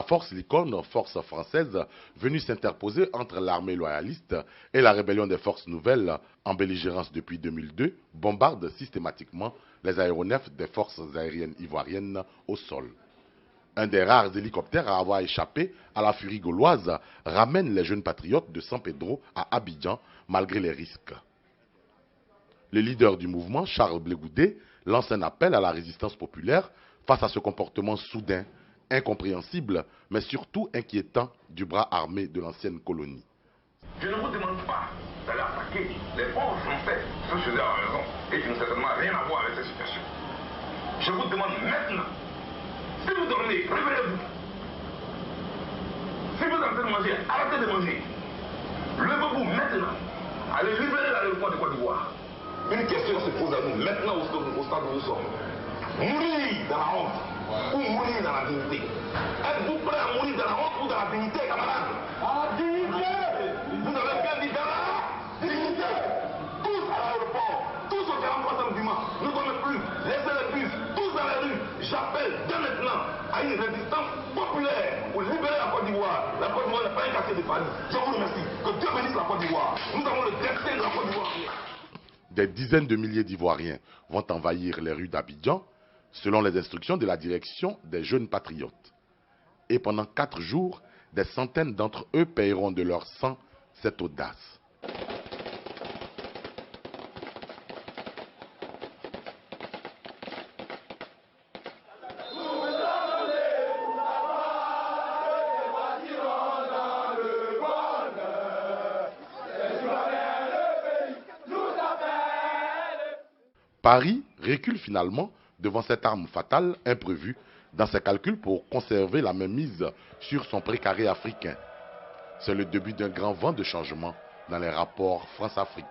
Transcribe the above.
force Licorne, force française, venue s'interposer entre l'armée loyaliste et la rébellion des forces nouvelles, en belligérance depuis 2002, bombarde systématiquement les aéronefs des forces aériennes ivoiriennes au sol. Un des rares hélicoptères à avoir échappé à la furie gauloise ramène les jeunes patriotes de San Pedro à Abidjan malgré les risques. Le leader du mouvement, Charles Blé Goudé, lance un appel à la résistance populaire face à ce comportement soudain, incompréhensible, mais surtout inquiétant du bras armé de l'ancienne colonie. Je ne vous demande pas d'aller attaquer les pauvres Français, ce que je faisais à la raison, et qui n'ont certainement rien à voir avec cette situation. Je vous demande maintenant, si vous dormez, réveillez-vous. Si vous êtes en train de manger, arrêtez de manger. Levez-vous maintenant. Allez libérer l'aéroport de Côte d'Ivoire. Une question se pose à nous maintenant au stade où nous sommes. Mourir dans la honte ou mourir dans la dignité? Êtes-vous prêt à mourir dans la honte ou dans la dignité, camarades? La dignité! Vous avez bien dit dans la dignité! Tous à l'aéroport, tous au 43e dimanche. Nous ne sommes plus. Laissez les bus, tous dans les rues. J'appelle dès maintenant à une résistance populaire pour libérer la Côte d'Ivoire. La Côte d'Ivoire n'est pas un quartier de Paris. Je vous remercie. Que Dieu bénisse la Côte d'Ivoire. Nous avons le destin de la Côte d'Ivoire. Des dizaines de milliers d'Ivoiriens vont envahir les rues d'Abidjan, selon les instructions de la direction des jeunes patriotes. Et pendant 4 jours, des centaines d'entre eux paieront de leur sang cette audace. Paris recule finalement devant cette arme fatale imprévue dans ses calculs pour conserver la mainmise sur son précaré africain. C'est le début d'un grand vent de changement dans les rapports France-Afrique.